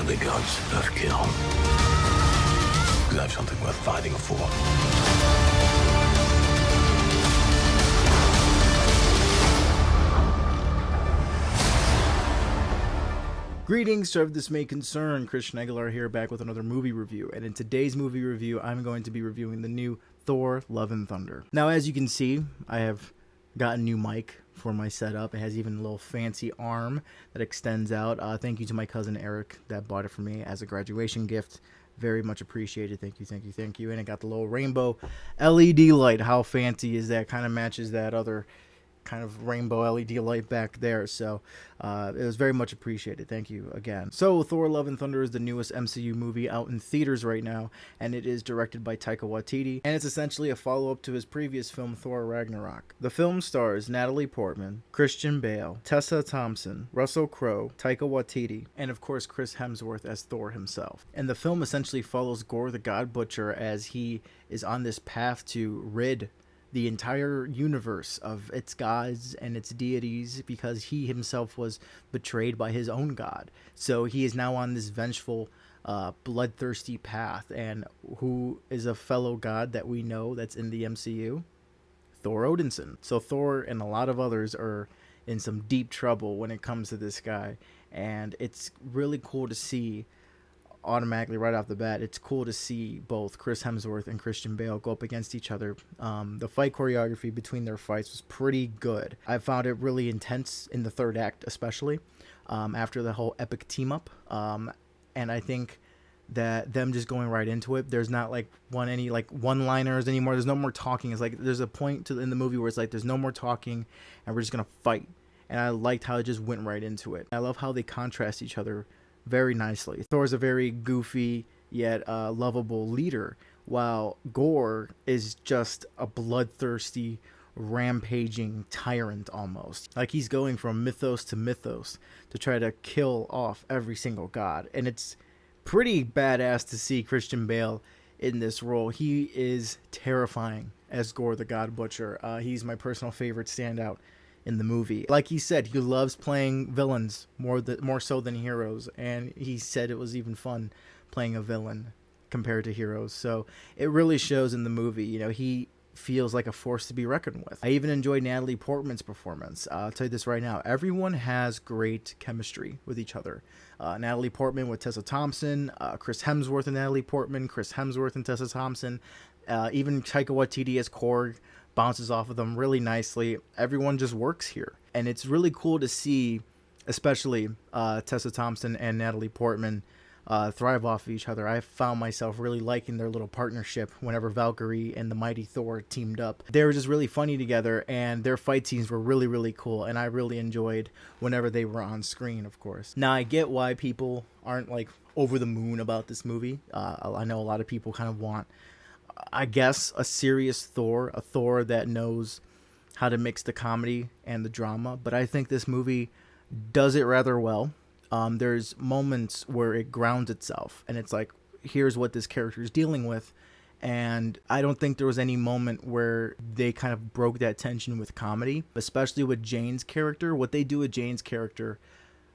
the gods of kill. Because I have something worth fighting for. Greetings, serve this may concern. Christian Aguilar here, back with another movie review. And in today's movie review, I'm going to be reviewing the new Thor: Love and Thunder. Now, as you can see, I have got a new mic for my setup. It has even a little fancy arm that extends out. Thank you to my cousin Eric that bought it for me as a graduation gift. Very much appreciated. Thank you, thank you, thank you. And it got the little rainbow LED light. How fancy is that? Kind of matches that other kind of rainbow LED light back there, so it was very much appreciated. Thank you again. So Thor: Love and Thunder is the newest MCU movie out in theaters right now, and it is directed by Taika Waititi, and it's essentially a follow-up to his previous film Thor: Ragnarok. The film stars Natalie Portman, Christian Bale, Tessa Thompson, Russell Crowe, Taika Waititi, and of course Chris Hemsworth as Thor himself. And the film essentially follows Gore the God Butcher as he is on this path to rid the entire universe of its gods and its deities, because he himself was betrayed by his own god. So he is now on this vengeful, bloodthirsty path. And who is a fellow god that we know that's in the MCU? Thor Odinson. So Thor and a lot of others are in some deep trouble when it comes to this guy. And it's really cool to see, automatically right off the bat, it's cool to see both Chris Hemsworth and Christian Bale go up against each other. The fight choreography between their fights was pretty good. I found it really intense in the third act, especially after the whole epic team up. And I think that them just going right into it, there's not like one-liners anymore. There's no more talking. It's like there's a point in the movie where it's like there's no more talking and we're just gonna fight. And I liked how it just went right into it. I love how they contrast each other very nicely. Thor's a very goofy yet lovable leader, while Gore is just a bloodthirsty, rampaging tyrant almost. Like he's going from mythos to mythos to try to kill off every single god. And it's pretty badass to see Christian Bale in this role. He is terrifying as Gore the God Butcher. He's my personal favorite standout in the movie. Like he said, he loves playing villains more so than heroes, and he said it was even fun playing a villain compared to heroes. So it really shows in the movie. You know, he feels like a force to be reckoned with. I even enjoyed Natalie Portman's performance. I'll tell you this right now, everyone has great chemistry with each other. Natalie Portman with Tessa Thompson, Chris Hemsworth and Natalie Portman, Chris Hemsworth and Tessa Thompson, even Taika Waititi as Korg bounces off of them really nicely. Everyone just works here, and it's really cool to see, especially Tessa Thompson and Natalie Portman thrive off of each other. I found myself really liking their little partnership whenever Valkyrie and the mighty Thor teamed up. They were just really funny together, and their fight scenes were really, really cool, and I really enjoyed whenever they were on screen, of course. Now, I get why people aren't like over the moon about this movie. I know a lot of people kind of want, I guess, a serious Thor, a Thor that knows how to mix the comedy and the drama, but I think this movie does it rather well. There's moments where it grounds itself, and it's like, here's what this character is dealing with, and I don't think there was any moment where they kind of broke that tension with comedy, especially with Jane's character. What they do with Jane's character,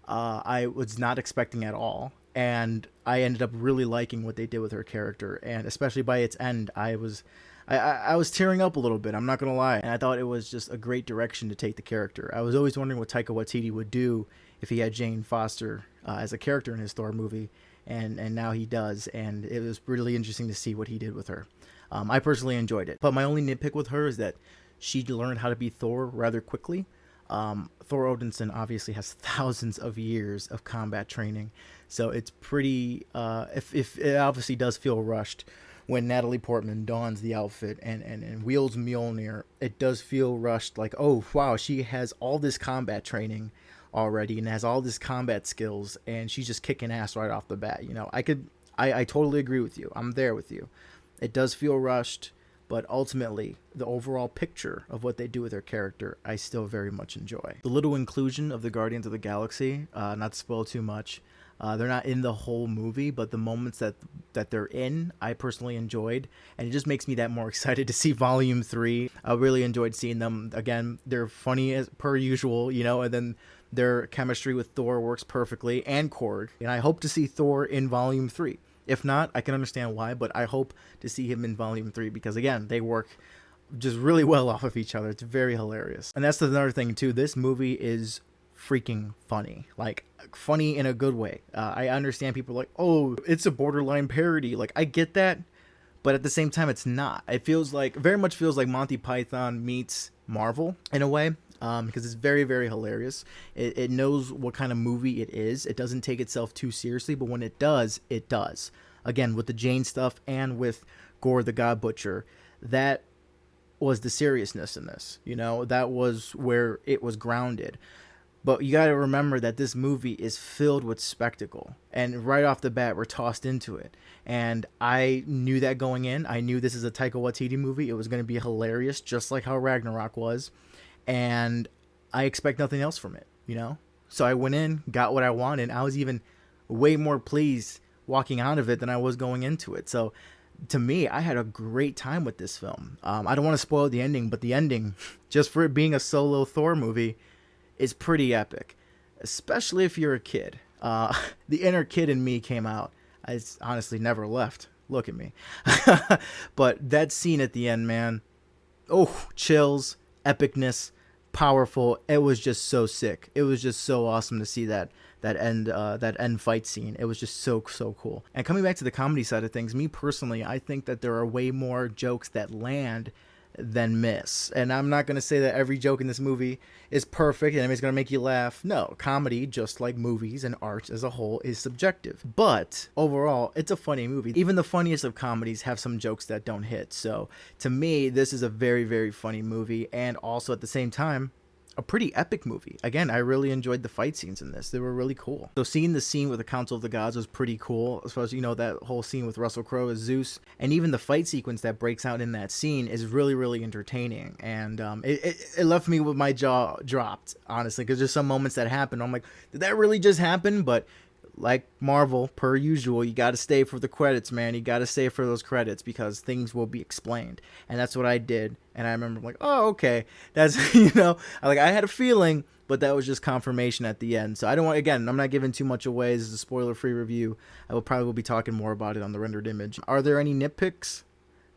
I was not expecting at all. And I ended up really liking what they did with her character, and especially by its end, I was tearing up a little bit. I'm not gonna lie, and I thought it was just a great direction to take the character. I was always wondering what Taika Waititi would do if he had Jane Foster as a character in his Thor movie, and now he does, and it was really interesting to see what he did with her. I personally enjoyed it, but my only nitpick with her is that she learned how to be Thor rather quickly. Thor Odinson obviously has thousands of years of combat training, so it's pretty, if it obviously does feel rushed when Natalie Portman dons the outfit and wields Mjolnir. It does feel rushed, like, oh wow, she has all this combat training already and has all this combat skills, and she's just kicking ass right off the bat. You know, I totally agree with you. I'm there with you. It does feel rushed, but ultimately, the overall picture of what they do with their character, I still very much enjoy. The little inclusion of the Guardians of the Galaxy, not to spoil too much, they're not in the whole movie, but the moments that they're in, I personally enjoyed, and it just makes me that more excited to see Volume 3. I really enjoyed seeing them. Again, they're funny as per usual, you know, and then Their chemistry with Thor works perfectly, and Korg. And I hope to see Thor in Volume 3. If not, I can understand why, but I hope to see him in Volume 3 because, again, they work just really well off of each other. It's very hilarious. And that's another thing, too. This movie is freaking funny. Like, funny in a good way. I understand people are like, oh, it's a borderline parody. Like, I get that, but at the same time, it's not. It feels like, very much feels like Monty Python meets Marvel in a way. Because it's very, very hilarious. It knows what kind of movie it is. It doesn't take itself too seriously, but when it does, it does. Again, with the Jane stuff and with Gore the God Butcher, that was the seriousness in this. You know, that was where it was grounded. But you got to remember that this movie is filled with spectacle. And right off the bat, we're tossed into it. And I knew that going in. I knew this is a Taika Waititi movie. It was going to be hilarious, just like how Ragnarok was. And I expect nothing else from it, you know? So I went in, got what I wanted. I was even way more pleased walking out of it than I was going into it. So to me, I had a great time with this film. I don't want to spoil the ending, but the ending, just for it being a solo Thor movie, is pretty epic, especially if you're a kid. The inner kid in me came out. I honestly never left. Look at me. But that scene at the end, man, oh, chills. Epicness, powerful. It was just so sick. It was just so awesome to see that end fight scene. It was just so cool. And coming back to the comedy side of things, me personally, I think that there are way more jokes that land than miss. And I'm not going to say that every joke in this movie is perfect and it's going to make you laugh. No, comedy, just like movies and art as a whole, is subjective. But overall, it's a funny movie. Even the funniest of comedies have some jokes that don't hit. So to me, this is a very, very funny movie, and also at the same time, a pretty epic movie. Again, I really enjoyed the fight scenes in this. They were really cool. So seeing the scene with the Council of the Gods was pretty cool. As far as, you know, that whole scene with Russell Crowe as Zeus. And even the fight sequence that breaks out in that scene is really, really entertaining. And it left me with my jaw dropped, honestly, because there's some moments that happen. I'm like, did that really just happen? But like Marvel, per usual, you got to stay for the credits, man. You got to stay for those credits because things will be explained. And that's what I did. And I remember like, oh, okay. That's, you know, I had a feeling, but that was just confirmation at the end. So I don't want, again, I'm not giving too much away. This is a spoiler-free review. I will probably be talking more about it on the rendered image. Are there any nitpicks?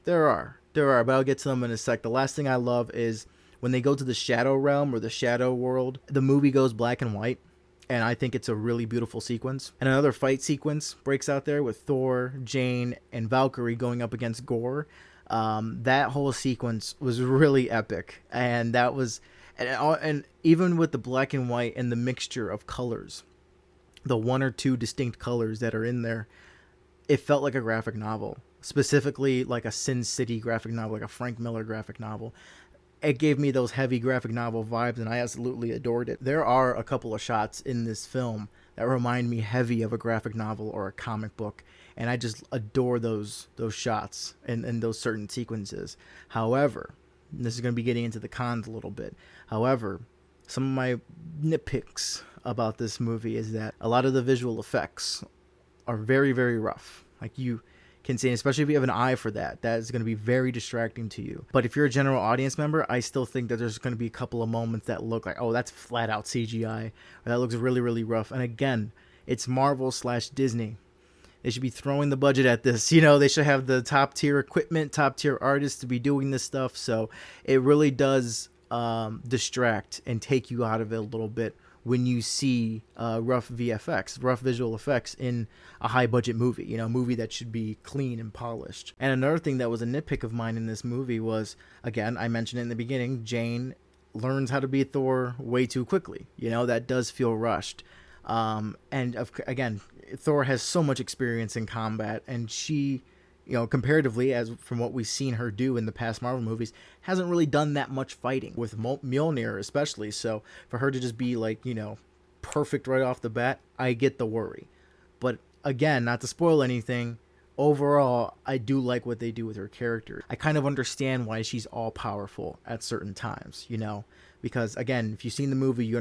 There are, but I'll get to them in a sec. The last thing I love is when they go to the shadow realm or the shadow world, the movie goes black and white. And I think it's a really beautiful sequence. And another fight sequence breaks out there with Thor, Jane, and Valkyrie going up against Gore. That whole sequence was really epic. And that was, and even with the black and white and the mixture of colors, the one or two distinct colors that are in there, it felt like a graphic novel. Specifically like a Sin City graphic novel, like a Frank Miller graphic novel. It gave me those heavy graphic novel vibes, and I absolutely adored it. There are a couple of shots in this film that remind me heavy of a graphic novel or a comic book, and I just adore those shots and those certain sequences. However, this is going to be getting into the cons a little bit. However, some of my nitpicks about this movie is that a lot of the visual effects are very, very rough. Like you can see, especially if you have an eye for that is going to be very distracting to you. But if you're a general audience member, I still think that there's going to be a couple of moments that look like, oh, that's flat out CGI, or that looks really, really rough. And again, it's Marvel/Disney. They should be throwing the budget at this. You know, they should have the top tier equipment, top tier artists to be doing this stuff. So it really does distract and take you out of it a little bit when you see rough VFX, rough visual effects in a high budget movie, you know, a movie that should be clean and polished. And another thing that was a nitpick of mine in this movie was, again, I mentioned it in the beginning, Jane learns how to be Thor way too quickly. You know, that does feel rushed. Again, Thor has so much experience in combat, and she, you know, comparatively, as from what we've seen her do in the past Marvel movies, hasn't really done that much fighting with Mjolnir especially. So for her to just be like, you know, perfect right off the bat, I get the worry. But again, not to spoil anything, overall, I do like what they do with her character. I kind of understand why she's all powerful at certain times, you know, because again, if you've seen the movie, you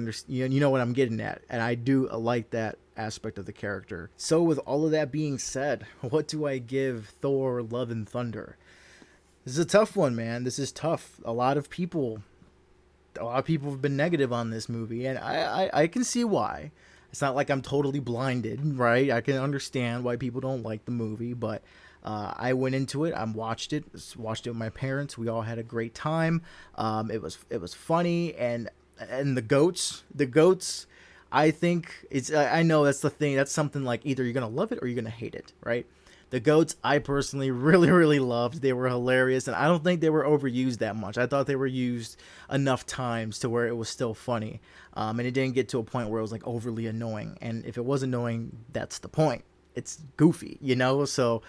know what I'm getting at, and I do like that aspect of the character. So with all of that being said, what do I give Thor Love and Thunder? This is a tough one, man. This is tough. A lot of people a lot of people have been negative on this movie, and I can see why. It's not like I'm totally blinded, right? I can understand why people don't like the movie, but I went into it. I watched it with my parents. We all had a great time. It was funny, and the goats. I think I know that's the thing. That's something like either you're gonna love it or you're gonna hate it, right? The goats, I personally really loved. They were hilarious, and I don't think they were overused that much. I thought they were used enough times to where it was still funny, and it didn't get to a point where it was like overly annoying. And if it was annoying, that's the point. It's goofy, you know? So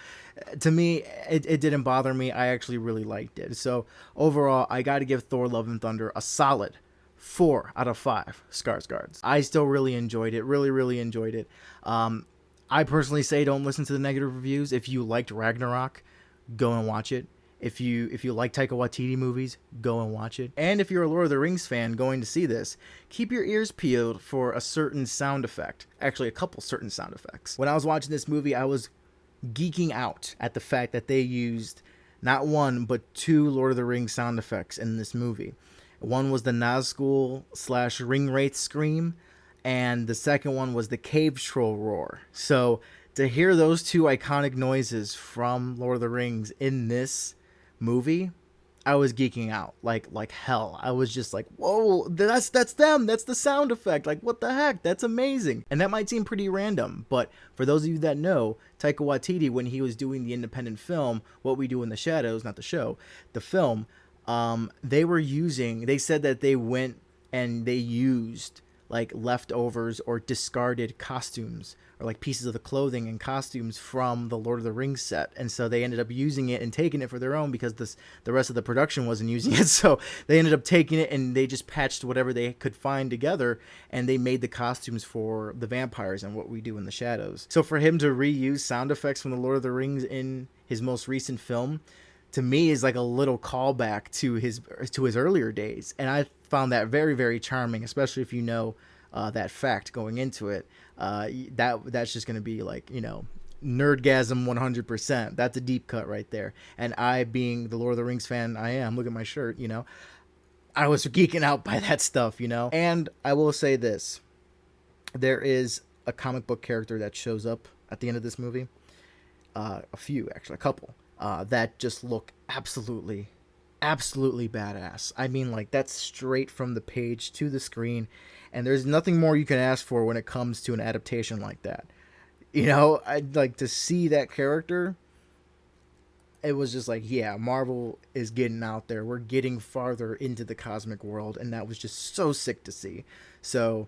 to me, it didn't bother me. I actually really liked it. So overall, I got to give Thor Love and Thunder a solid 4 out of 5 Skarsgårds. I still really enjoyed it. Really enjoyed it. I personally say don't listen to the negative reviews. If you liked Ragnarok, go and watch it. If you like Taika Waititi movies, go and watch it. And if you're a Lord of the Rings fan going to see this, keep your ears peeled for a certain sound effect. Actually, a couple certain sound effects. When I was watching this movie, I was geeking out at the fact that they used not one, but 2 Lord of the Rings sound effects in this movie. One was the Nazgul / Ringwraith scream, and the second one was the cave troll roar. So to hear those 2 iconic noises from Lord of the Rings in this movie, I was geeking out like hell. I was just like, whoa, that's them. That's the sound effect. Like, what the heck? That's amazing. And that might seem pretty random, but for those of you that know, Taika Waititi, when he was doing the independent film, What We Do in the Shadows, not the show, the film, they said that they went and they used like leftovers or discarded costumes or like pieces of the clothing and costumes from the Lord of the Rings set, and so they ended up using it and taking it for their own because the rest of the production wasn't using it. So they ended up taking it and they just patched whatever they could find together, and they made the costumes for the vampires and What We Do in the Shadows. So for him to reuse sound effects from the Lord of the Rings in his most recent film, to me, is like a little callback to his earlier days, and I found that very charming, especially if you know that fact going into it. That's just gonna be like, you know, nerdgasm 100%. That's a deep cut right there. And I, being the Lord of the Rings fan I am, look at my shirt, you know, I was geeking out by that stuff, you know. And I will say this: there is a comic book character that shows up at the end of this movie. A couple. That just look absolutely badass. I mean, like, that's straight from the page to the screen, and there's nothing more you can ask for when it comes to an adaptation like that. You know, I'd like to see that character. It was just like, yeah, Marvel is getting out there. We're getting farther into the cosmic world, and that was just so sick to see. So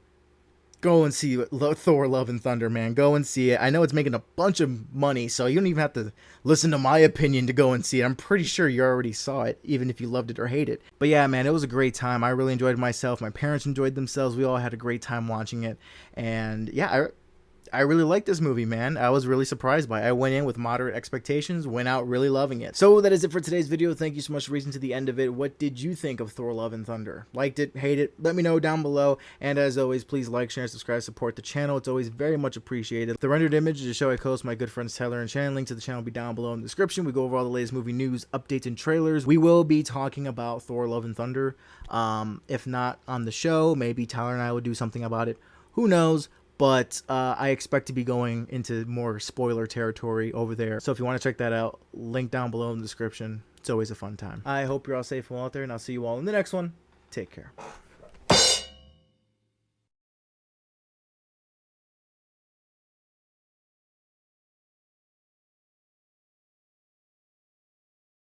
go and see Thor Love and Thunder, man. Go and see it. I know it's making a bunch of money, so you don't even have to listen to my opinion to go and see it. I'm pretty sure you already saw it, even if you loved it or hate it. But yeah, man, it was a great time. I really enjoyed myself. My parents enjoyed themselves. We all had a great time watching it. And yeah, I really liked this movie, man. I was really surprised by it. I went in with moderate expectations, went out really loving it. So that is it for today's video. Thank you so much for reaching to the end of it. What did you think of Thor Love and Thunder? Liked it? Hate it? Let me know down below. And as always, please like, share, and subscribe, support the channel. It's always very much appreciated. The rendered image is a show I host my good friends Tyler and Shannon. Link to the channel will be down below in the description. We go over all the latest movie news, updates, and trailers. We will be talking about Thor Love and Thunder. If not on the show, maybe Tyler and I will do something about it. Who knows? But I expect to be going into more spoiler territory over there. So if you want to check that out, link down below in the description. It's always a fun time. I hope you're all safe and well out there, and I'll see you all in the next one. Take care.